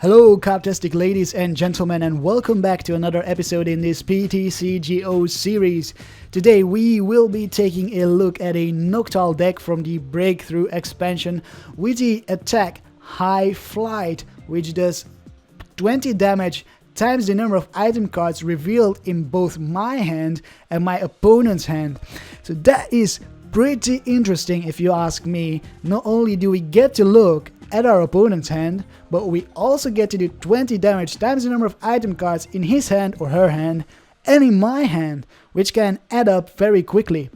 Hello Karptastic ladies and gentlemen, and welcome back to another episode in this TCGO series. Today we will be taking a look at a Noctowl deck from the Breakthrough expansion with the attack High Flight, which does 20 damage times the number of item cards revealed in both my hand and my opponent's hand. So that is pretty interesting if you ask me. Not only do we get to look at our opponent's hand, but we also get to do 20 damage times the number of item cards in his hand or her hand and in my hand, which can add up very quickly.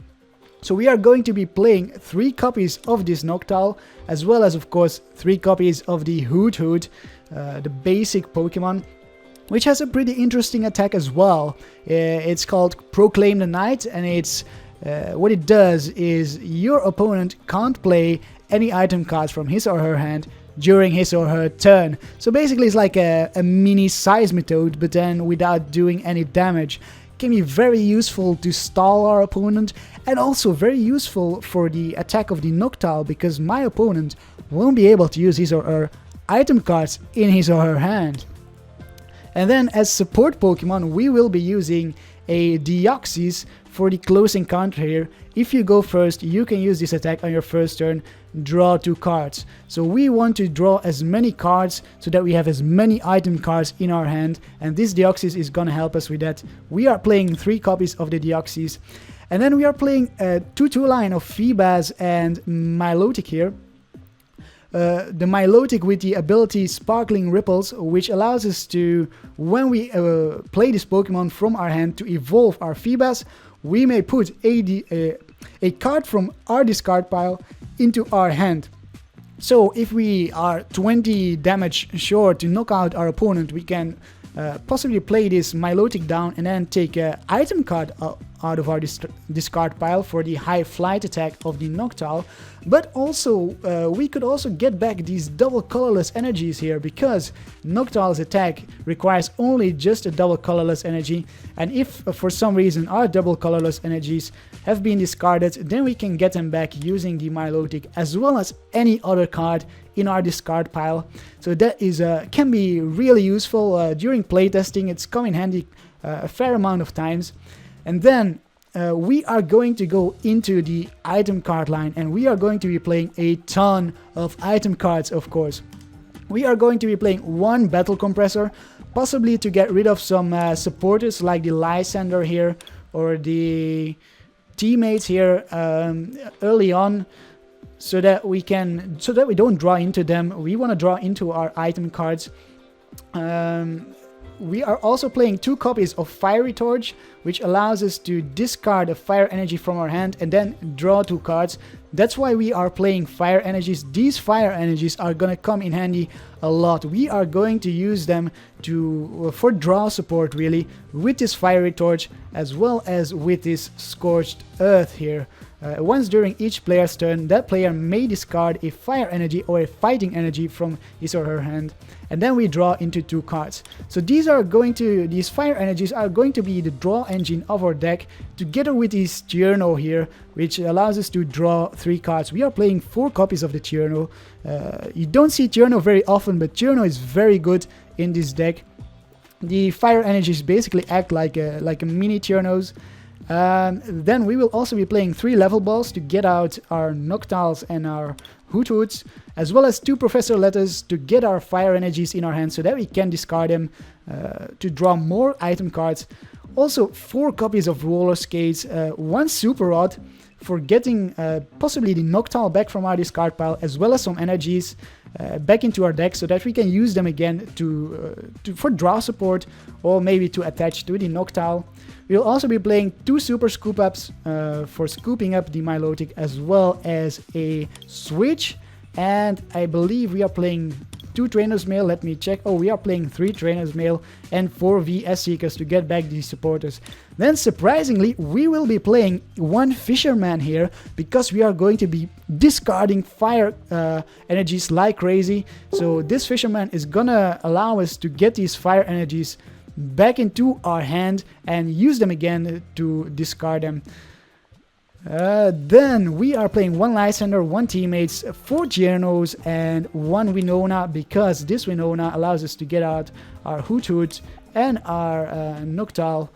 So we are going to be playing 3 copies of this Noctowl, as well as of course 3 copies of the Hoot, the basic Pokemon, which has a pretty interesting attack as well. It's called Proclaim the Night, and it's what it does is your opponent can't play any item cards from his or her hand during his or her turn. So basically it's like a mini Seismitoad, but then without doing any damage. Can be very useful to stall our opponent, and also very useful for the attack of the Noctowl, because my opponent won't be able to use his or her item cards in his or her hand. And then as support Pokemon we will be using a Deoxys for the close encounter here. If you go first, you can use this attack on your first turn, draw 2 cards. So we want to draw as many cards so that we have as many item cards in our hand, and this Deoxys is gonna help us with that. We are playing 3 copies of the Deoxys, and then we are playing a 2-2 line of Feebas and Milotic here. The Milotic with the ability Sparkling Ripples, which allows us to, when we play this Pokemon from our hand to evolve our Feebas, we may put a card from our discard pile into our hand. So if we are 20 damage short to knock out our opponent, we can possibly play this Milotic down and then take an item card out of our discard pile for the High Flight attack of the Noctowl. But also we could also get back these double colorless energies here, because Noctowl's attack requires only just a double colorless energy, and if for some reason our double colorless energies have been discarded, then we can get them back using the Milotic as well as any other card in our discard pile. So that is can be really useful during playtesting. It's come in handy a fair amount of times. And then we are going to go into the item card line, and we are going to be playing a ton of item cards, of course. We are going to be playing 1 Battle Compressor, possibly to get rid of some supporters like the Lysander here or the teammates here early on, so that we don't draw into them. We want to draw into our item cards. We are also playing 2 copies of Fiery Torch, which allows us to discard a fire energy from our hand and then draw 2 cards. That's why we are playing fire energies. These fire energies are gonna come in handy a lot. We are going to use them for draw support, really, with this Fiery Torch as well as with this Scorched Earth here. Once during each player's turn, that player may discard a fire energy or a fighting energy from his or her hand, and then we draw into 2 cards. So these fire energies are going to be the draw engine of our deck, together with this Tierno here, which allows us to draw 3 cards. We are playing 4 copies of the Tierno. You don't see Tierno very often, but Tierno is very good in this deck. The fire energies basically act like a mini Tiernos. Then we will also be playing 3 level balls to get out our Noctowls and our Hoot, as well as 2 Professor Letters to get our fire energies in our hands so that we can discard them to draw more item cards. Also 4 copies of Roller Skates, 1 Super Rod for getting possibly the Noctowl back from our discard pile, as well as some energies back into our deck so that we can use them again for draw support, or maybe to attach to the Noctowl. We'll also be playing 2 Super Scoop Ups for scooping up the Milotic, as well as a Switch, and I believe we are playing 2 Trainers Mail. Let me check. Oh, we are playing 3 Trainers Mail and 4 VS Seekers to get back these supporters. Then surprisingly we will be playing 1 Fisherman here, because we are going to be discarding fire energies like crazy. So this Fisherman is gonna allow us to get these fire energies back into our hand and use them again to discard them. Then we are playing 1 Lysander, 1 Teammates, 4 Gearnos, and 1 Winona, because this Winona allows us to get out our Hoot and our Noctowl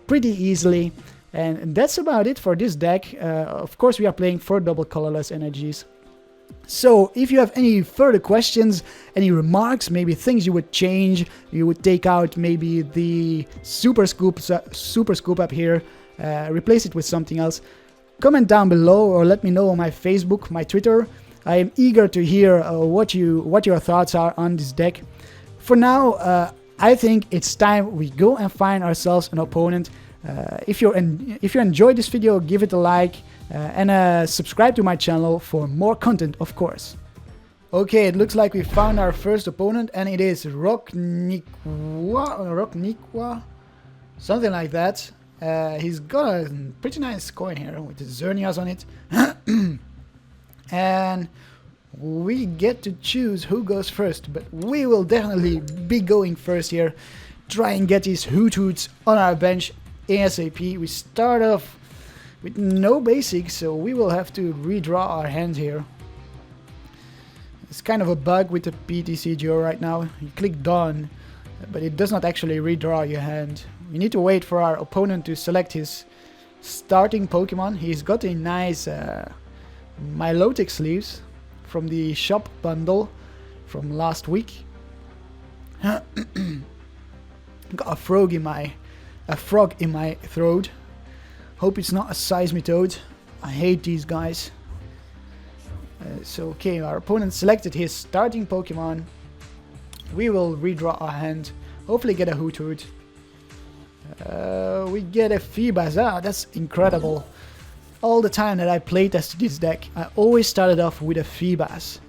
pretty easily. And that's about it for this deck. Of course, we are playing 4 double colorless energies. So if you have any further questions, any remarks, maybe things you would change, you would take out maybe the super scoop up here, replace it with something else, comment down below or let me know on my Facebook, my Twitter. I am eager to hear what your thoughts are on this deck. For now, I think it's time we go and find ourselves an opponent. If you enjoyed this video, give it a like and subscribe to my channel for more content, of course. Okay, it looks like we found our first opponent, and it is Rocknikwa, something like that. He's got a pretty nice coin here with the Xerneas on it. And we get to choose who goes first, but we will definitely be going first here. Try and get these Hoots on our bench ASAP. We start off with no basics, so we will have to redraw our hand here. It's kind of a bug with the PTCGO right now. You click done, but it does not actually redraw your hand. We need to wait for our opponent to select his starting Pokemon. He's got a nice Milotic sleeves from the shop bundle from last week. Got a frog in my throat. Hope it's not a Seismitoad. I hate these guys. So okay, our opponent selected his starting Pokemon. We will redraw our hand. Hopefully get a Hoot. We get a Feebas. Ah, that's incredible. All the time that I playtested this deck, I always started off with a Feebas.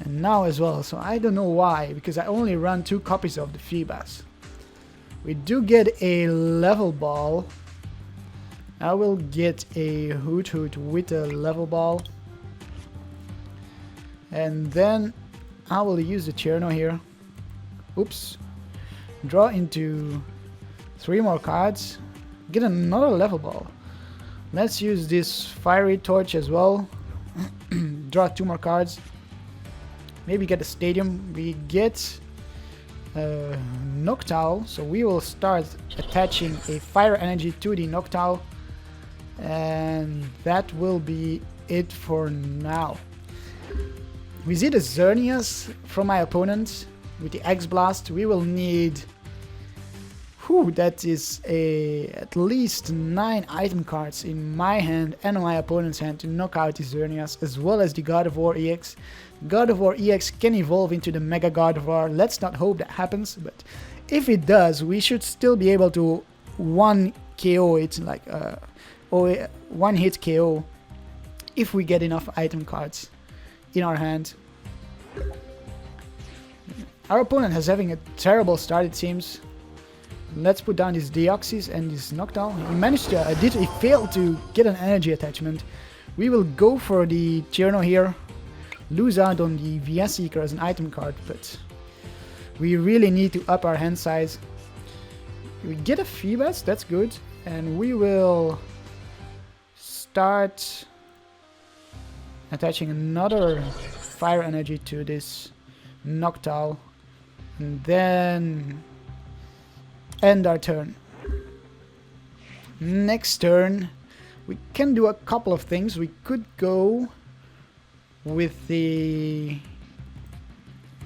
And now as well, so I don't know why, because I only run 2 copies of the Feebas. We do get a level ball. I will get a Hoot with a level ball. And then I will use the Cherno here. Oops. Draw into 3 more cards. Get another level ball. Let's use this Fiery Torch as well. Draw 2 more cards. Maybe get a Stadium. We get Noctowl, so we will start attaching a fire energy to the Noctowl, and that will be it for now. We see the Xerneas from my opponent with the X-Blast. We will need that is at least 9 item cards in my hand and my opponent's hand to knock out the Xerneas, as well as the Gardevoir EX. Gardevoir EX can evolve into the Mega Gardevoir. Let's not hope that happens, but if it does, we should still be able to 1 KO it, like 1 hit KO, if we get enough item cards in our hand. Our opponent is having a terrible start, it seems. Let's put down this Deoxys and this Noctowl. He managed to, he failed to get an energy attachment. We will go for the Cherno here. Lose out on the VS Seeker as an item card, but we really need to up our hand size. We get a Feebas, that's good. And we will start attaching another fire energy to this Noctowl. And then end our turn. Next turn, we can do a couple of things. We could go with the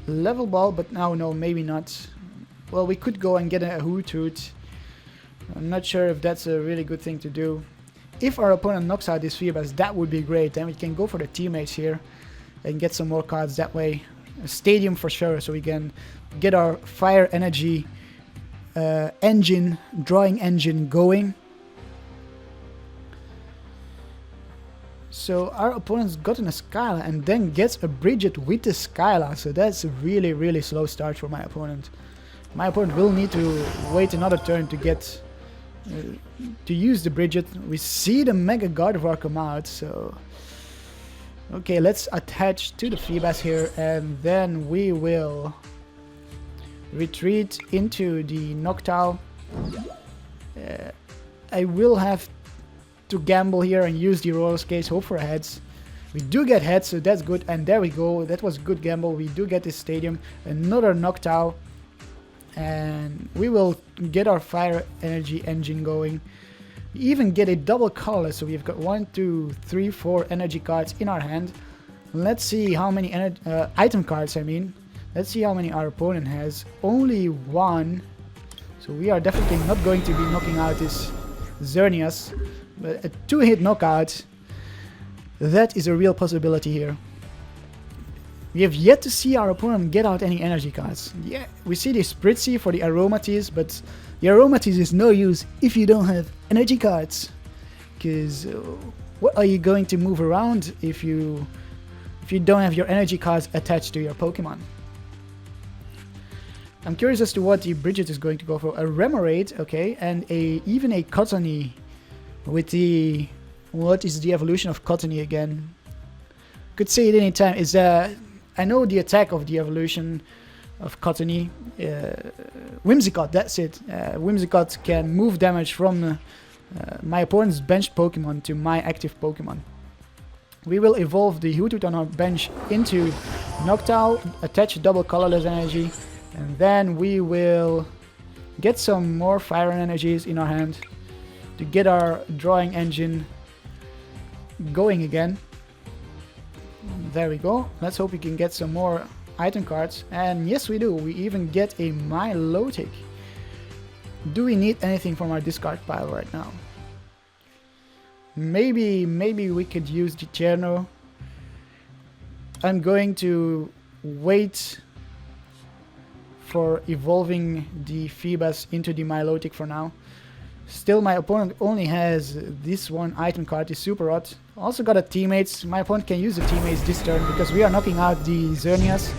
level ball, but no, maybe not. Well, we could go and get a Hoot. I'm not sure if that's a really good thing to do. If our opponent knocks out this Feebas, that would be great. Then we can go for the teammates here and get some more cards that way. A Stadium for sure, so we can get our fire energy drawing engine going. So our opponent's gotten a Skyla and then gets a Bridget with the Skyla, so that's a really slow start for my opponent. My opponent will need to wait another turn to get to use the Bridget. We see the Mega Gardevoir come out, so okay, let's attach to the Feebas here, and then we will retreat into the Noctowl. I will have to gamble here and use the roller skates, hope for heads. We do get heads, so that's good, and there we go. That was a good gamble. We do get this stadium, another Noctow, and we will get our fire energy engine going. We even get a double colorless, so we've got 1, 2, 3, 4 energy cards in our hand. Let's see how many item cards, I mean. Let's see how many our opponent has. Only 1, so we are definitely not going to be knocking out this Xerneas, but a 2-hit knockout. That is a real possibility here. We have yet to see our opponent get out any energy cards. Yeah, we see the Spritzy for the Aromatisse, but the Aromatisse is no use if you don't have energy cards. Because what are you going to move around if you don't have your energy cards attached to your Pokemon? I'm curious as to what the Bridget is going to go for. A Remoraid, okay, and even a Cottony with the... What is the evolution of Cottony again? Could say it any time. Is I know the attack of the evolution of Cottony. Whimsicott, that's it. Whimsicott can move damage from my opponent's benched Pokemon to my active Pokemon. We will evolve the Hoothoot on our bench into Noctowl, attach double colorless energy, and then we will get some more fire energies in our hand to get our drawing engine going again. There we go. Let's hope we can get some more item cards. And yes, we do. We even get a Milotic. Do we need anything from our discard pile right now? Maybe we could use the Cherno. I'm going to wait for evolving the Phoebus into the Milotic for now. Still, my opponent only has this one item card, the Super Rod. Also got a Teammates. My opponent can use the Teammates this turn because we are knocking out the Xerneas.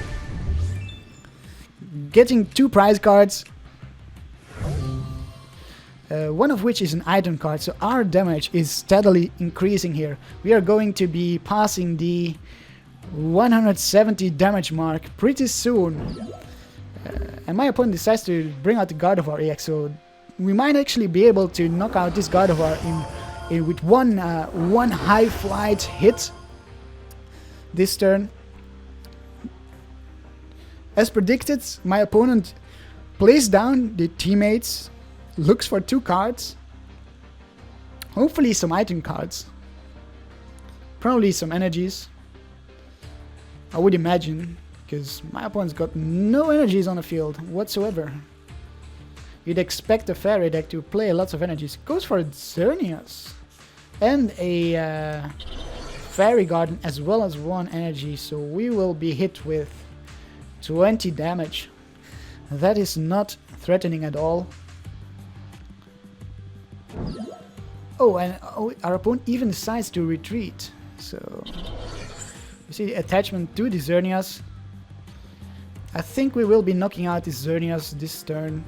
Getting 2 prize cards. One of which is an item card, so our damage is steadily increasing here. We are going to be passing the 170 damage mark pretty soon. And my opponent decides to bring out the Gardevoir EX, so we might actually be able to knock out this Gardevoir with one high flight hit this turn. As predicted, my opponent plays down the Teammates, looks for 2 cards, hopefully some item cards, probably some energies, I would imagine, because my opponent's got no energies on the field whatsoever. You'd expect a Fairy deck to play lots of energies. Goes for Xerneas and a Fairy Garden as well as 1 energy, so we will be hit with 20 damage. That is not threatening at all. Oh, and our opponent even decides to retreat. So you see the attachment to the Xerneas. I think we will be knocking out this Xerneas this turn.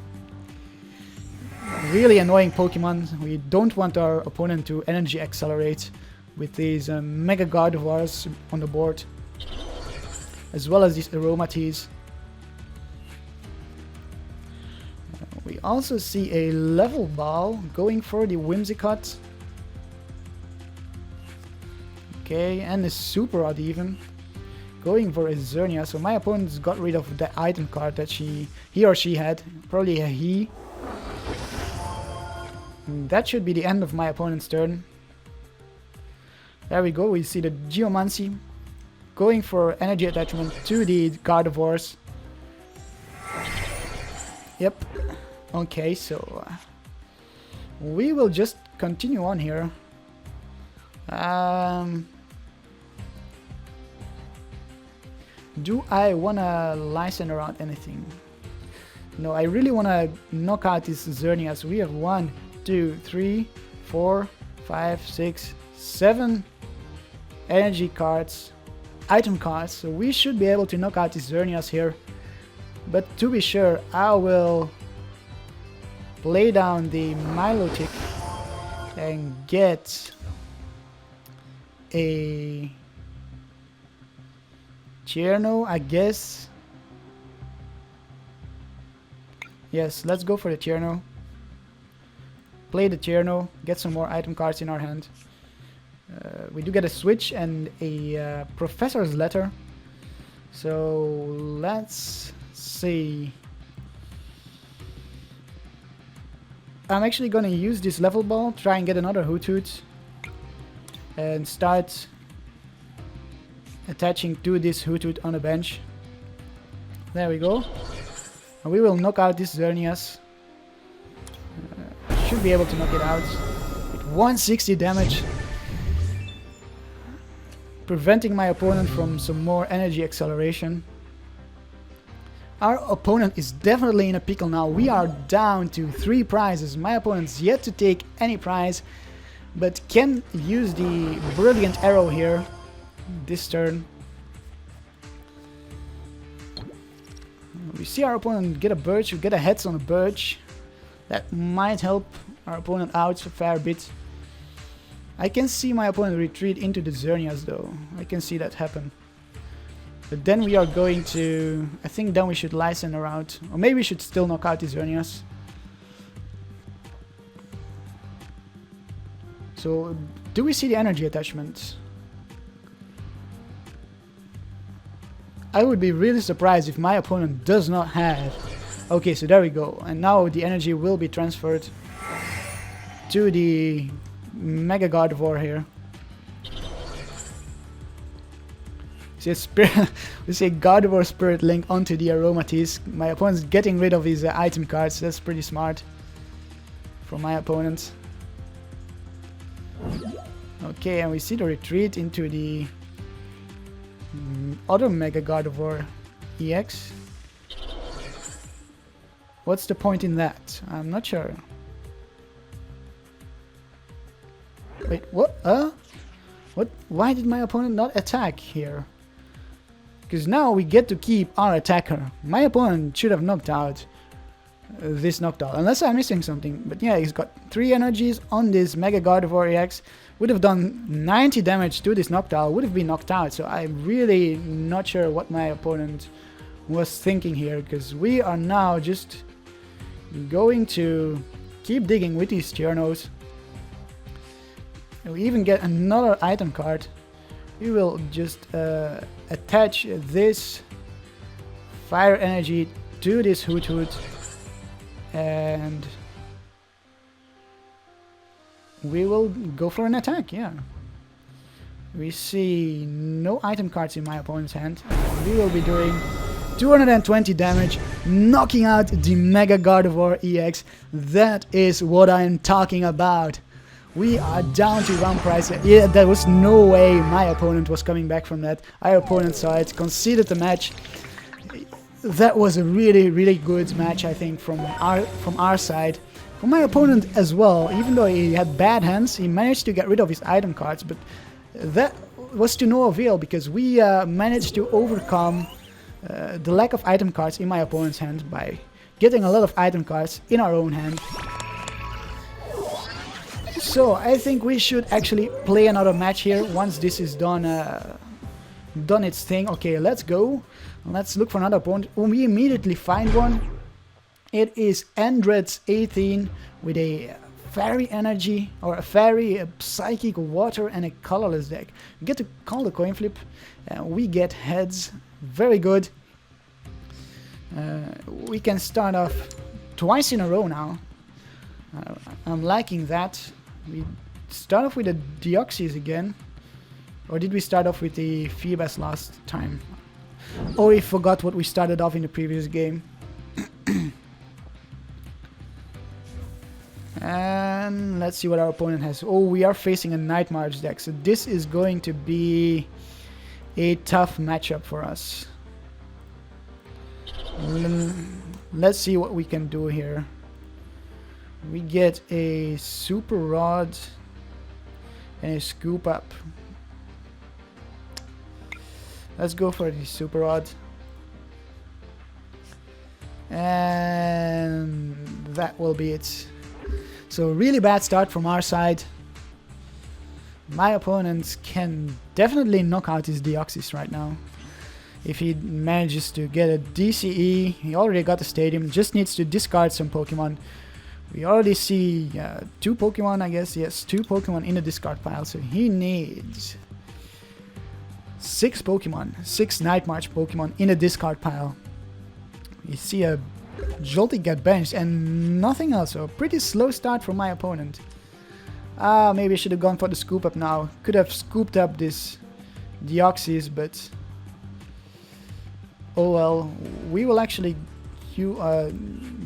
Really annoying Pokemon. We don't want our opponent to energy accelerate with these Mega Gardevoirs on the board, as well as these Aromatisse. We also see a Level Ball going for the Whimsicott. Okay, and a Super Rod even going for a Xerneas. So my opponent's got rid of the item card that he or she had, probably a he. That should be the end of my opponent's turn. There we go, we see the Geomancy going for energy attachment to the Gardevoirs. Yep. Okay, so we will just continue on here. Do I wanna license around anything? No, I really wanna knock out this Xerneas. We have 1, 2, 3, 4, 5, 6, 7 energy cards, item cards, so we should be able to knock out this Xerneas here. But to be sure, I will play down the Milotic and get a Cherno, I guess. Yes, let's go for the Cherno. play the Tierno, get some more item cards in our hand. We do get a switch and a Professor's Letter. So let's see. I'm actually gonna use this level ball, try and get another Hoot Hoot, and start attaching to this Hoot Hoot on the bench. There we go. And we will knock out this Xerneas. Should be able to knock it out with 160 damage, preventing my opponent from some more energy acceleration. Our opponent is definitely in a pickle now. We are down to 3 prizes. My opponent's yet to take any prize, but can use the Brilliant Arrow here this turn. We see our opponent get a Birch, we get a Heads on a Birch. That might help our opponent out a fair bit. I can see my opponent retreat into the Xerneas though. I can see that happen. But then we are going to... I think then we should Lysen around. Or maybe we should still knock out the Xerneas. So, do we see the energy attachment? I would be really surprised if my opponent does not have. Okay, so there we go. And now the energy will be transferred to the Mega Gardevoir here. We see Gardevoir Spirit Link onto the Aromatisse. My opponent's getting rid of his item cards. That's pretty smart from my opponent. Okay, and we see the retreat into the other Mega Gardevoir EX. What's the point in that? I'm not sure. Wait, what? What? Why did my opponent not attack here? Because now we get to keep our attacker. My opponent should have knocked out this Noctowl, unless I'm missing something. But yeah, he's got 3 energies on this Mega Gardevoir EX. Would have done 90 damage to this Noctowl, would have been knocked out. So I'm really not sure what my opponent was thinking here, because we are now just going to keep digging with these Tiernos. And we even get another item card. We will just attach this Fire Energy to this Hoot Hoot, and we will go for an attack, yeah. We see no item cards in my opponent's hand. We will be doing 220 damage, knocking out the Mega Gardevoir EX. That is what I'm talking about. We are down to 1 prize. Yeah, there was no way my opponent was coming back from that. Our opponent saw it, conceded the match. That was a really, really good match, I think, from our side. For my opponent as well, even though he had bad hands, he managed to get rid of his item cards, but that was to no avail, because we managed to overcome the lack of item cards in my opponent's hand by getting a lot of item cards in our own hand. So I think we should actually play another match here once this is done its thing. Okay, let's go. Let's look for another opponent. We immediately find one. It is Andred's 18 with a Fairy Energy, or a Fairy, a Psychic Water, and a colorless deck. We get to call the coin flip. We get heads. Very good. We can start off twice in a row now. I'm liking that. We start off with the Deoxys again. Or did we start off with the Feebas last time? Oh, we forgot what we started off in the previous game. And let's see what our opponent has. Oh, we are facing a Night March deck. So this is going to be a tough matchup for us. Let's see what we can do here. We get a Super Rod and a Scoop Up. Let's go for the Super Rod. And that will be it. So really bad start from our side. My opponent can definitely knock out his Deoxys right now. If he manages to get a DCE, he already got the Stadium, just needs to discard some Pokemon. We already see 2 Pokemon, I guess. Yes, 2 Pokemon in the discard pile. So he needs 6 Pokemon, 6 Night March Pokemon in the discard pile. You see a Joltik get benched and nothing else. So a pretty slow start from my opponent. Maybe I should have gone for the scoop up now. Could have scooped up this Deoxys, but oh well. We will actually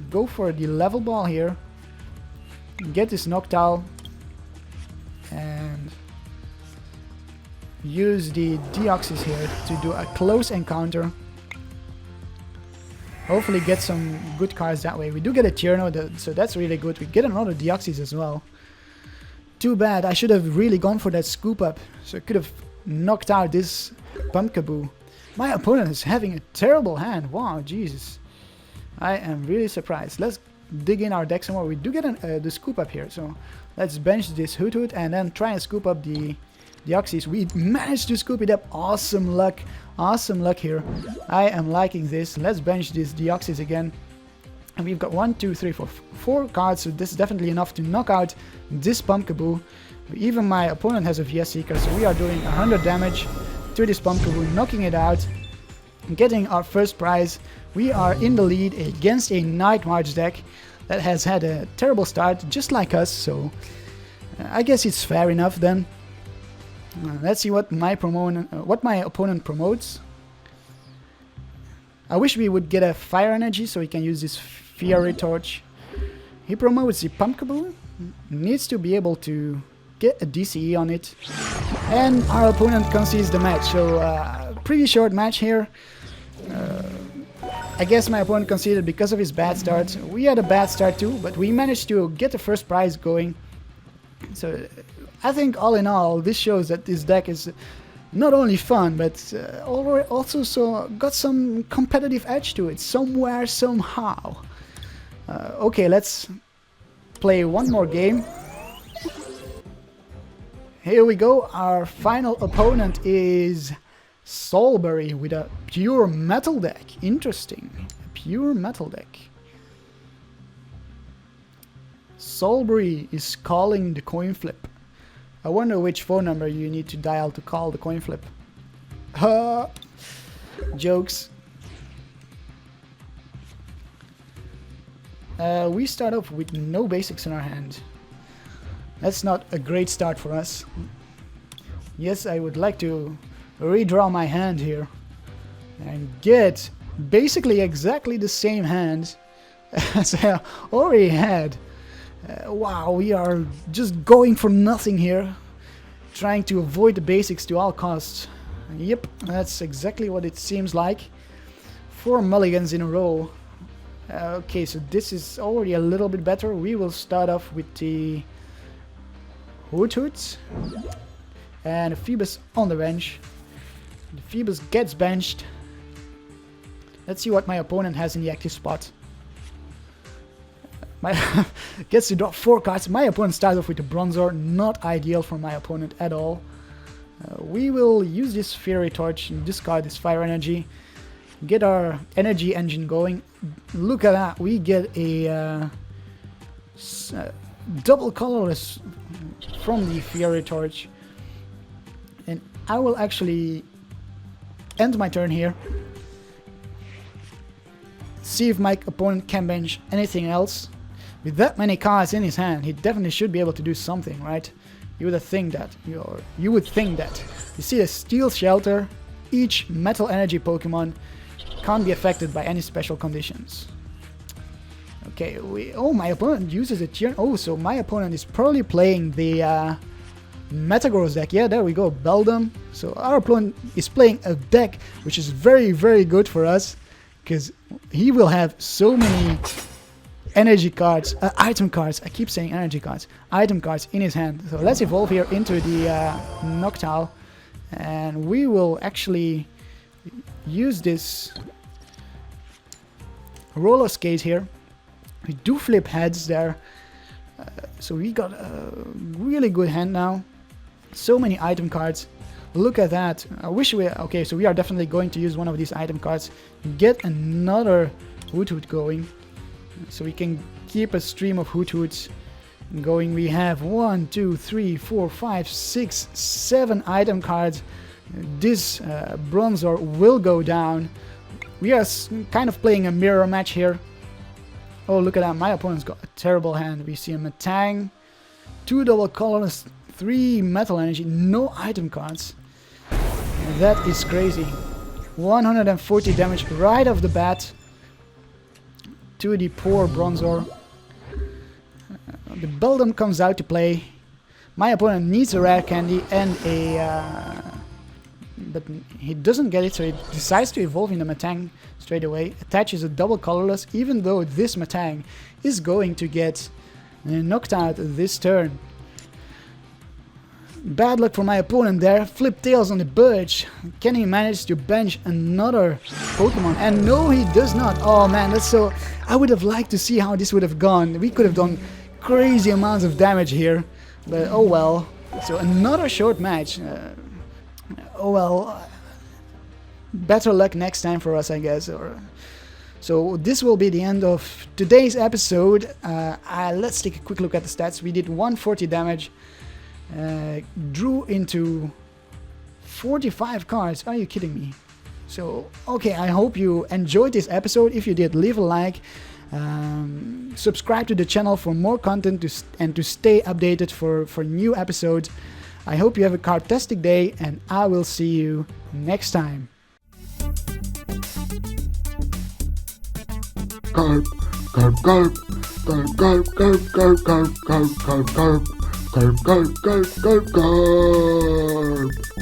go for the level ball here. Get this Noctowl and use the Deoxys here to do a close encounter. Hopefully get some good cards that way. We do get a Tierno, so that's really good. We get another Deoxys as well. Too bad, I should have really gone for that scoop up, so I could have knocked out this Pumpkaboo. My opponent is having a terrible hand. Wow, Jesus. I am really surprised. Let's dig in our deck some more. We do get the scoop up here, so let's bench this Hoot and then try and scoop up the Deoxys. We managed to scoop it up. Awesome luck here. I am liking this. Let's bench this Deoxys again. And we've got 1, 2, 3, 4 cards, so this is definitely enough to knock out this Pumpkaboo. Even my opponent has a VS Seeker, so we are doing 100 damage to this Pumpkaboo, knocking it out, getting our first prize. We are in the lead against a Night March deck that has had a terrible start, just like us, so I guess it's fair enough then. Let's see what my opponent promotes. I wish we would get a Fire Energy so we can use this Fury Torch. He promotes the Pumpkaboo. Needs to be able to get a DCE on it. And our opponent concedes the match. So pretty short match here. I guess my opponent conceded because of his bad start. We had a bad start too, but we managed to get the first prize going. So I think all in all, this shows that this deck is not only fun, but also got some competitive edge to it, somewhere, somehow. Okay, let's play one more game. Here we go. Our final opponent is Solberry with a pure metal deck. Interesting. A pure metal deck. Solberry is calling the coin flip. I wonder which phone number you need to dial to call the coin flip. Jokes. We start off with no basics in our hand. That's not a great start for us. Yes, I would like to redraw my hand here and get basically exactly the same hand as I already had. Wow, we are just going for nothing here, trying to avoid the basics to all costs. Yep, that's exactly what it seems like. 4 mulligans in a row. Okay, so this is already a little bit better. We will start off with the Hoot and Phoebus on the bench. The Phoebus gets benched. Let's see what my opponent has in the active spot. Gets to draw 4 cards. My opponent starts off with a Bronzor. Not ideal for my opponent at all. We will use this Fury Torch and discard this Fire Energy. Get our energy engine going. Look at that. We get a double colorless from the Fury Torch. And I will actually end my turn here. See if my opponent can bench anything else. With that many cards in his hand, he definitely should be able to do something, right? You would think that. You would think that. You see a Steel Shelter. Each Metal Energy Pokemon can't be affected by any special conditions. Okay, my opponent uses a Tier. Oh, so my opponent is probably playing the Metagross deck. Yeah, there we go, Beldum. So our opponent is playing a deck which is very, very good for us, because he will have so many energy cards, item cards. I keep saying energy cards, item cards in his hand. So let's evolve here into the Noctowl, and we will actually use this roller skate here. We do flip heads there, so we got a really good hand now. So many item cards. Look at that. I wish we... Okay, so we are definitely going to use one of these item cards. Get another Hoot going. so we can keep a stream of Hoot Hoots going. We have 1, 2, 3, 4, 5, 6, 7 item cards. This Bronzor will go down. We are kind of playing a mirror match here. Oh, look at that. My opponent's got a terrible hand. We see a Metang, 2 double colorless, 3 metal energy, no item cards. That is crazy. 140 damage right off the bat to the poor Bronzor. The Beldum comes out to play. My opponent needs a rare candy and a... but he doesn't get it, so he decides to evolve in the Metang straight away. Attaches a double colorless, even though this Metang is going to get knocked out this turn. Bad luck for my opponent there. Flip tails on the Birch. Can he manage to bench another Pokemon? And no, he does not. Oh man, that's so... I would have liked to see how this would have gone. We could have done crazy amounts of damage here. But oh well. So another short match. Oh well. Better luck next time for us, I guess. So this will be the end of today's episode. Let's take a quick look at the stats. We did 140 damage. Drew into 45 cards. Are you kidding me? So, okay, I hope you enjoyed this episode. If you did, leave a like. Subscribe to the channel for more content and to stay updated for new episodes. I hope you have a Karptastic day, and I will see you next time. Karp, Karp, Karp, Karp, Karp, Karp, Karp, Karp, Karp, Karp, Karp, Karp, Karp, Karp, Karp, Karp.